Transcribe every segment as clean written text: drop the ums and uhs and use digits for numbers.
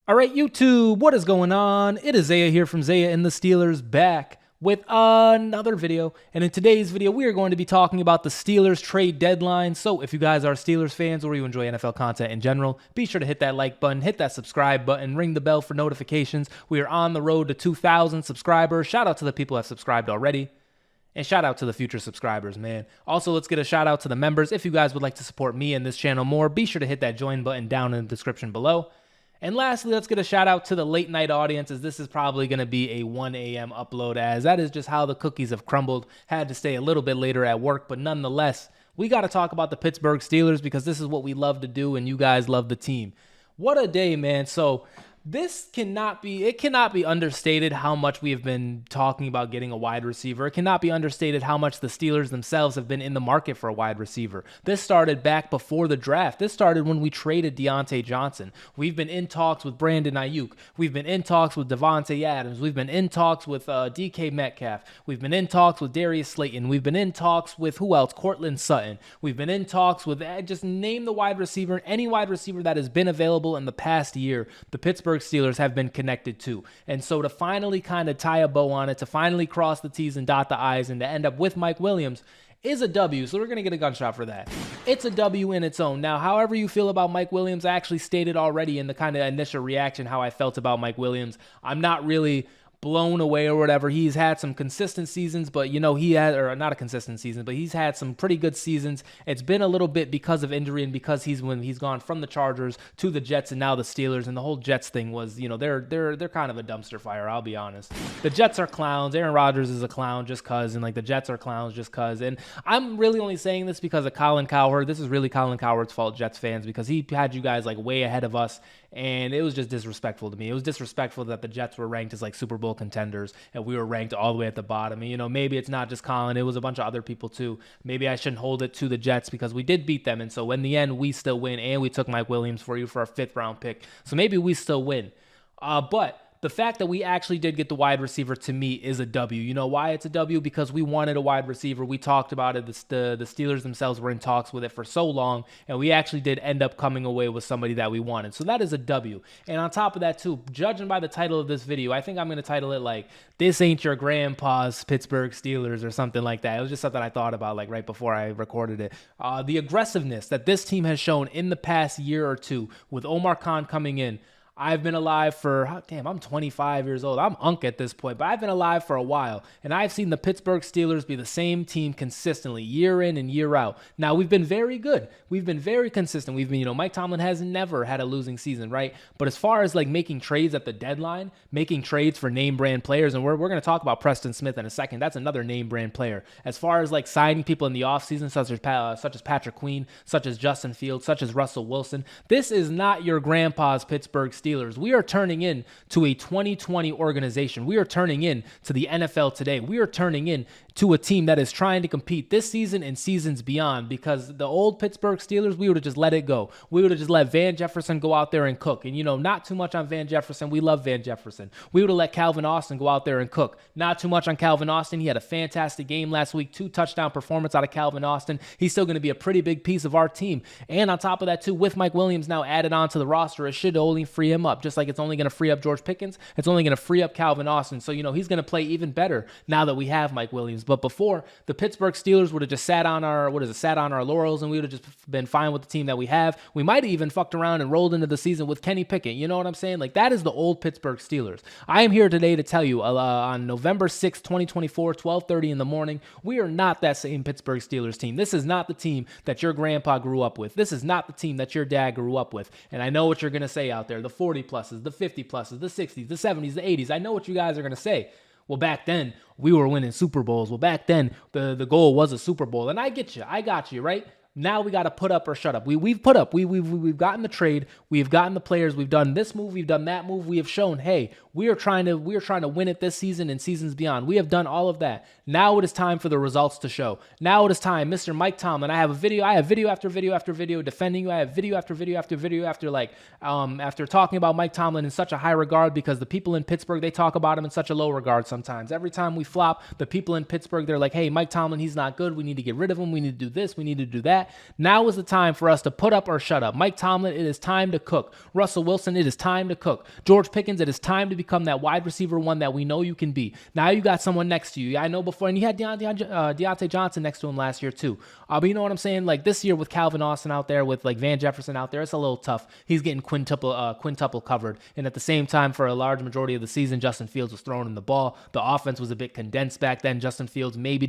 All right, YouTube, what is going on? It is Zaya here from Zaya&TheSteelers back with another video. And in today's video, we are going to be talking about the Steelers trade deadline. So if you guys are Steelers fans or you enjoy NFL content in general, be sure to hit that like button, hit that subscribe button, ring the bell for notifications. We are on the road to 2,000 subscribers. Shout out to the people who have subscribed already. And shout out to the future subscribers, man. Also, let's get a shout out to the members. If you guys would like to support me and this channel more, be sure to hit that join button down in the description below. And lastly, let's get a shout out to the late night audience, as this is probably going to be a 1 a.m. upload, as that is just how the cookies have crumbled. Had to stay a little bit later at work, but nonetheless, we got to talk about the Pittsburgh Steelers because this is what we love to do and you guys love the team. What a day, man. So this cannot be understated how much we have been talking about getting a wide receiver. It cannot be understated how much the Steelers themselves have been in the market for a wide receiver. This started back before the draft. This started when we traded Diontae Johnson. We've been in talks with Brandon Ayuk. We've been in talks with Devontae Adams. We've been in talks with DK Metcalf. We've been in talks with Darius Slayton. We've been in talks with who else? Cortland Sutton. We've been in talks with, just name the wide receiver, any wide receiver that has been available in the past year, the Pittsburgh Steelers have been connected to. And so to finally kind of tie a bow on it, to finally cross the T's and dot the I's, and to end up with Mike Williams is a W. So we're going to get a gunshot for that. It's a W in its own. Now, however you feel about Mike Williams, I actually stated already in the kind of initial reaction how I felt about Mike Williams. I'm not really blown away or whatever. He's had some consistent seasons, but you know, he had, or not a consistent season, but he's had some pretty good seasons. It's been a little bit because of injury and because he's gone from the Chargers to the Jets and now the Steelers, and the whole Jets thing was, you know, they're kind of a dumpster fire, I'll be honest. The Jets are clowns. Aaron Rodgers is a clown just cuz, and like the Jets are clowns just cuz. And I'm really only saying this because of Colin Cowherd. This is really Colin Cowherd's fault, Jets fans, because he had you guys like way ahead of us. And it was just disrespectful to me. It was disrespectful that the Jets were ranked as like Super Bowl contenders and we were ranked all the way at the bottom. And, you know, maybe it's not just Colin. It was a bunch of other people too. Maybe I shouldn't hold it to the Jets because we did beat them. And so in the end, we still win. And we took Mike Williams for you for our 5th round pick. So maybe we still win. But the fact that we actually did get the wide receiver, to me, is a W. You know why it's a W? Because we wanted a wide receiver. We talked about it. The Steelers themselves were in talks with it for so long, and we actually did end up coming away with somebody that we wanted. So that is a W. And on top of that, too, judging by the title of this video, I think I'm going to title it like, "This Ain't Your Grandpa's Pittsburgh Steelers," or something like that. It was just something I thought about like right before I recorded it. The aggressiveness that this team has shown in the past year or two with Omar Khan coming in. I've been alive for, damn, I'm 25 years old. I'm unk at this point, but I've been alive for a while. And I've seen the Pittsburgh Steelers be the same team consistently, year in and year out. Now, we've been very good. We've been very consistent. We've been, you know, Mike Tomlin has never had a losing season, right? But as far as like making trades at the deadline, making trades for name brand players, and we're going to talk about Preston Smith in a second. That's another name brand player. As far as like signing people in the offseason, such as Patrick Queen, such as Justin Fields, such as Russell Wilson, this is not your grandpa's Pittsburgh Steelers. We are turning in to a 2020 organization. We are turning in to the NFL today. We are turning in to a team that is trying to compete this season and seasons beyond, because the old Pittsburgh Steelers, we would have just let it go. We would have just let Van Jefferson go out there and cook. And, you know, not too much on Van Jefferson. We love Van Jefferson. We would have let Calvin Austin go out there and cook. Not too much on Calvin Austin. He had a fantastic game last week, 2 touchdown performance out of Calvin Austin. He's still going to be a pretty big piece of our team. And on top of that, too, with Mike Williams now added on to the roster, it should only free him up. Just like it's only going to free up George Pickens, it's only going to free up Calvin Austin. So, you know, he's going to play even better now that we have Mike Williams. But before, the Pittsburgh Steelers would have just sat on our laurels, and we would have just been fine with the team that we have. We might have even fucked around and rolled into the season with Kenny Pickett. You know what I'm saying? Like, that is the old Pittsburgh Steelers. I am here today to tell you on November 6th, 2024, 12:30 in the morning, we are not that same Pittsburgh Steelers team. This is not the team that your grandpa grew up with. This is not the team that your dad grew up with. And I know what you're going to say out there, the 40 pluses, the 50 pluses, the 60s, the 70s, the 80s. I know what you guys are going to say. Well, back then, we were winning Super Bowls. Well, back then, the goal was a Super Bowl. And I get you. I got you, right? Now we got to put up or shut up. We've put up. We've gotten the trade. We've gotten the players. We've done this move. We've done that move. We have shown, hey, we are trying to win it this season and seasons beyond. We have done all of that. Now it is time for the results to show. Now it is time, Mr. Mike Tomlin. I have video after video after video defending you. I have video after video after video after talking about Mike Tomlin in such a high regard, because the people in Pittsburgh, they talk about him in such a low regard sometimes. Every time we flop, the people in Pittsburgh, they're like, hey, Mike Tomlin, he's not good. We need to get rid of him. We need to do this. We need to do that. that, now is the time for us to put up or shut up. Mike Tomlin, it is time to cook. Russell Wilson, it is time to cook. George Pickens, it is time to become that wide receiver one that we know you can be. Now you got someone next to you. I know before, and you had Deontay Johnson next to him last year too. But you know what I'm saying? Like this year with Calvin Austin out there, with like Van Jefferson out there, it's a little tough. He's getting quintuple covered. And at the same time, for a large majority of the season, Justin Fields was throwing him the ball. The offense was a bit condensed back then. Justin Fields maybe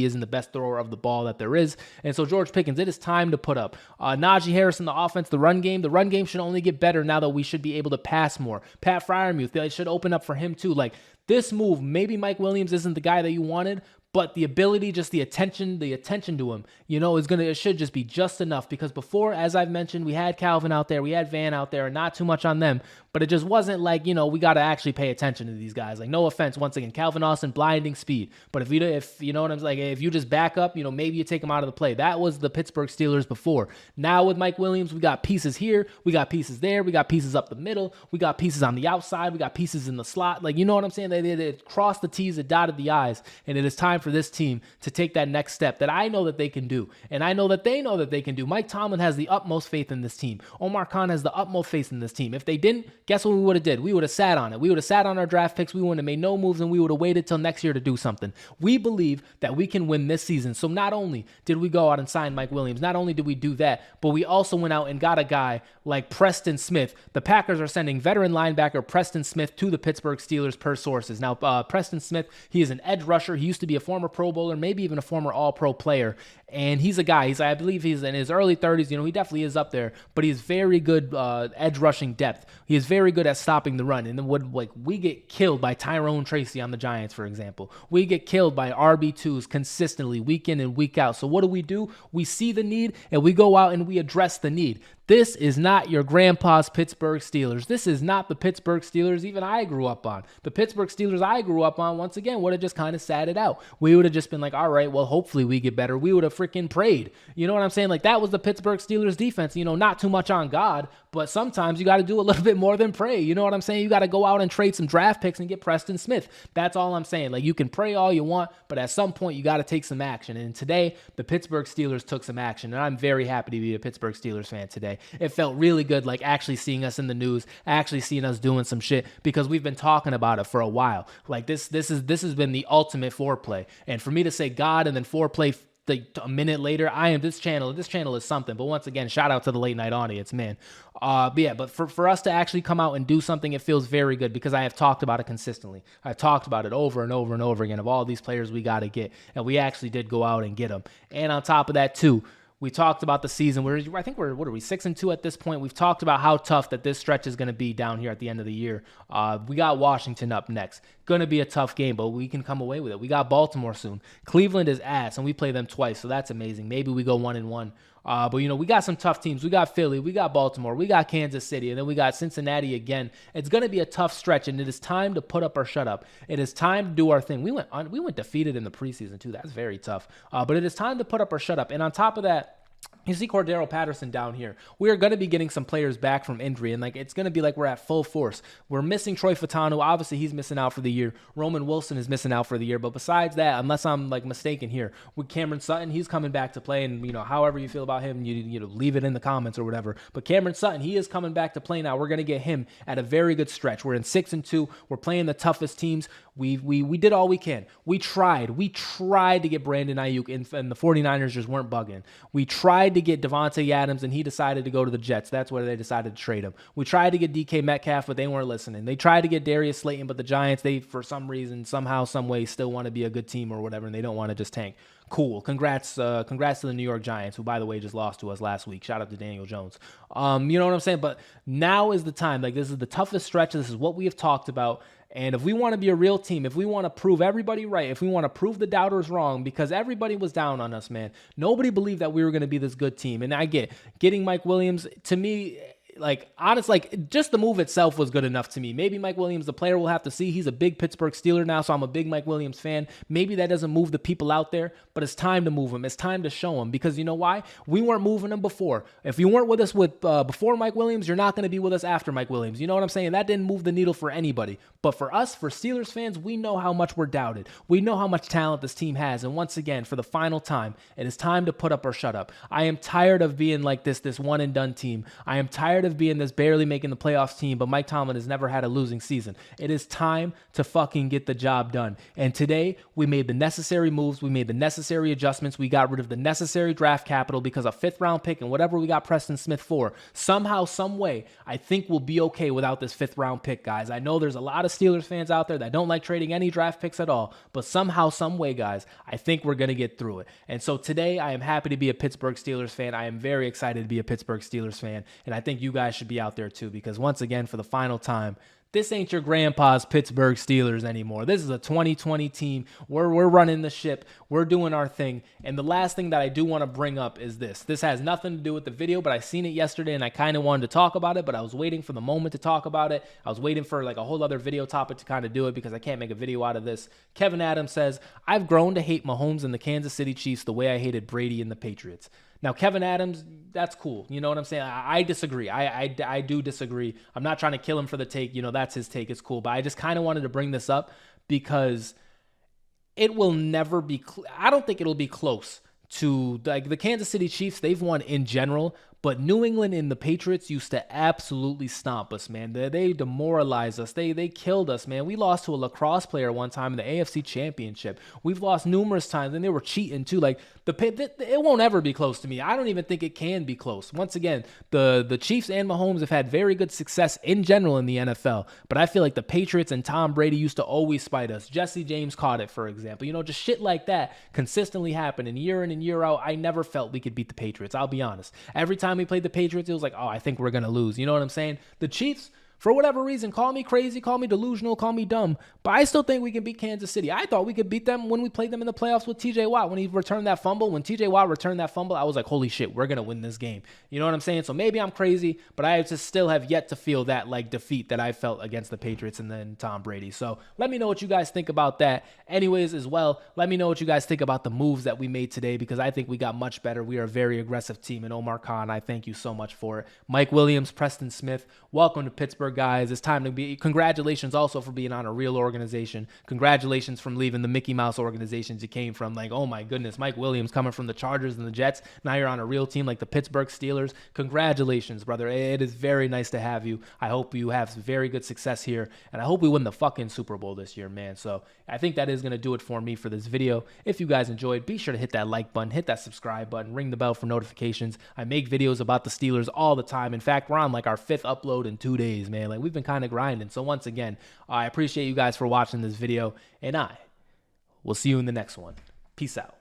isn't the best thrower of the ball that there is. And so George Pickens, it is time to put up. Najee Harris in the offense, the run game should only get better now that we should be able to pass more. Pat Freiermuth, they should open up for him too. Like this move, maybe Mike Williams isn't the guy that you wanted, but the ability, just the attention to him, it should just be just enough. Because before, as I've mentioned, we had Calvin out there, we had Van out there, and not too much on them, but it just wasn't like, we got to actually pay attention to these guys. Like, no offense, once again, Calvin Austin, blinding speed. But if you know what I'm saying, if you just back up, maybe you take him out of the play. That was the Pittsburgh Steelers before. Now with Mike Williams, we got pieces here, we got pieces there, we got pieces up the middle, we got pieces on the outside, we got pieces in the slot. Like, you know what I'm saying? They crossed the T's and dotted the I's, and it is time for this team to take that next step that I know that they can do, and I know that they know that they can do. Mike Tomlin has the utmost faith in this team. Omar Khan has the utmost faith in this team. If they didn't, guess what we would have did? We would have sat on it. We would have sat on our draft picks. We wouldn't have made no moves, and we would have waited till next year to do something. We believe that we can win this season. So not only did we go out and sign Mike Williams, not only did we do that, but we also went out and got a guy like Preston Smith. The Packers are sending veteran linebacker Preston Smith to the Pittsburgh Steelers per sources. Now, Preston Smith, he is an edge rusher. He used to be a former Pro Bowler, maybe even a former All-Pro player. And he's a guy, I believe he's in his early 30s. He definitely is up there, but he's very good edge rushing depth. He is very good at stopping the run. And then we get killed by Tyrone Tracy on the Giants, for example. We get killed by RB2s consistently week in and week out. So what do? We see the need and we go out and we address the need. This is not your grandpa's Pittsburgh Steelers. This is not the Pittsburgh Steelers even I grew up on. The Pittsburgh Steelers I grew up on, once again, would have just kind of sat it out. We would have just been like, all right, well, hopefully we get better. We would have freaking prayed. You know what I'm saying? Like, that was the Pittsburgh Steelers defense. Not too much on God, but sometimes you got to do a little bit more than pray. You know what I'm saying? You got to go out and trade some draft picks and get Preston Smith. That's all I'm saying. Like, you can pray all you want, but at some point you got to take some action. And today, the Pittsburgh Steelers took some action, and I'm very happy to be a Pittsburgh Steelers fan today. It felt really good, like actually seeing us in the news, actually seeing us doing some shit, because we've been talking about it for a while. Like this has been the ultimate foreplay. And for me to say God and then foreplay a minute later, this channel is something. But once again, shout out to the late night audience, man. But for us to actually come out and do something, it feels very good, because I have talked about it consistently. I've talked about it over and over and over again of all these players we got to get, and we actually did go out and get them. And on top of that too, we talked about the season. I think we're 6-2 at this point. We've talked about how tough that this stretch is going to be down here at the end of the year. We got Washington up next. Going to be a tough game, but we can come away with it. We got Baltimore soon. Cleveland is ass, and we play them twice, so that's amazing. Maybe we go 1-1. But, we got some tough teams. We got Philly, we got Baltimore, we got Kansas City, and then we got Cincinnati again. It's going to be a tough stretch, and it is time to put up or shut up. It is time to do our thing. We went defeated in the preseason, too. That's very tough. But it is time to put up or shut up. And on top of that, you see Cordero Patterson down here. We are going to be getting some players back from injury, and it's going to be like we're at full force. We're missing Troy Fatanu. Obviously, he's missing out for the year. Roman Wilson is missing out for the year. But besides that, unless I'm mistaken here, with Cameron Sutton, he's coming back to play. And however you feel about him, you leave it in the comments or whatever. But Cameron Sutton, he is coming back to play now. We're going to get him at a very good stretch. We're in 6-2. We're playing the toughest teams. We did all we can. We tried to get Brandon Ayuk, and the 49ers just weren't bugging. We tried to get Devontae Adams, and he decided to go to the Jets. That's where they decided to trade him. We tried to get DK Metcalf, but they weren't listening. They tried to get Darius Slayton, but the Giants, they, for some reason, somehow, some way, still want to be a good team or whatever, and they don't want to just tank. Cool. Congrats to the New York Giants, who, by the way, just lost to us last week. Shout out to Daniel Jones. You know what I'm saying? But now is the time. This is the toughest stretch. This is what we have talked about. And if we want to be a real team, if we want to prove everybody right, if we want to prove the doubters wrong, because everybody was down on us, man. Nobody believed that we were going to be this good team. And I getting Mike Williams, to me, like, honest, like, just the move itself was good enough to me. Maybe Mike Williams, the player, we'll have to see. He's a big Pittsburgh Steeler now, so I'm a big Mike Williams fan. Maybe that doesn't move the people out there, but it's time to move him. It's time to show him, because you know why? We weren't moving him before. If you weren't with us before Mike Williams, you're not going to be with us after Mike Williams. You know what I'm saying? That didn't move the needle for anybody. But for us, for Steelers fans, we know how much we're doubted. We know how much talent this team has. And once again, for the final time, it is time to put up or shut up. I am tired of being like this one and done team. I am tired of being this barely making the playoffs team, but Mike Tomlin has never had a losing season. It is time to fucking get the job done. And today, we made the necessary moves. We made the necessary adjustments. We got rid of the necessary draft capital, because a 5th round pick and whatever we got Preston Smith for, somehow, some way, I think we'll be okay without this 5th round pick, guys. I know there's a lot of Steelers fans out there that don't like trading any draft picks at all, but somehow, some way, guys, I think we're going to get through it. And so today, I am happy to be a Pittsburgh Steelers fan. I am very excited to be a Pittsburgh Steelers fan, and I think you guys should be out there too, because once again, for the final time, this ain't your grandpa's Pittsburgh Steelers anymore. This is a 2020 team. We're running the ship. We're doing our thing. And the last thing that I do want to bring up is this. This has nothing to do with the video, but I seen it yesterday and I kind of wanted to talk about it, but I was waiting for the moment to talk about it. I was waiting for like a whole other video topic to kind of do it, because I can't make a video out of this. Kevin Adams says, "I've grown to hate Mahomes and the Kansas City Chiefs the way I hated Brady and the Patriots." Now, Kevin Adams, that's cool. You know what I'm saying? I disagree. I do disagree. I'm not trying to kill him for the take. You know, that's his take. It's cool. But I just kind of wanted to bring this up because it will never be I don't think it'll be close to, like, the Kansas City Chiefs. They've won in general, but New England and the Patriots used to absolutely stomp us, man. They demoralized us. They killed us, man. We lost to a lacrosse player one time in the AFC Championship. We've lost numerous times, and they were cheating too. Like, it won't ever be close to me. I don't even think it can be close. Once again, the Chiefs and Mahomes have had very good success in general in the NFL, but I feel like the Patriots and Tom Brady used to always spite us. Jesse James caught it, for example. You know, just shit like that consistently happened, and year in and year out, I never felt we could beat the Patriots. I'll be honest. Every time we played the Patriots, it was like, oh, I think we're going to lose. You know what I'm saying? The Chiefs, for whatever reason, call me crazy, call me delusional, call me dumb, but I still think we can beat Kansas City. I thought we could beat them when we played them in the playoffs with TJ Watt. When he returned that fumble, when TJ Watt returned that fumble, I was like, holy shit, we're going to win this game. You know what I'm saying? So maybe I'm crazy, but I just still have yet to feel that, like, defeat that I felt against the Patriots and then Tom Brady. So let me know what you guys think about that. Anyways, as well, let me know what you guys think about the moves that we made today, because I think we got much better. We are a very aggressive team, and Omar Khan, I thank you so much for it. Mike Williams, Preston Smith, welcome to Pittsburgh, guys. It's time to be. Congratulations also for being on a real organization. Congratulations from leaving the Mickey Mouse organizations you came from. Like, oh my goodness, Mike Williams coming from the Chargers and the Jets. Now you're on a real team like the Pittsburgh Steelers. Congratulations, brother. It is very nice to have you. I hope you have very good success here, and I hope we win the fucking Super Bowl this year, man. So I think that is going to do it for me for this video. If you guys enjoyed, be sure to hit that like button, hit that subscribe button, ring the bell for notifications. I make videos about the Steelers all the time. In fact, we're on like our 5th upload in 2 days, man. Like, we've been kind of grinding. So once again, I appreciate you guys for watching this video, and I will see you in the next one. Peace out.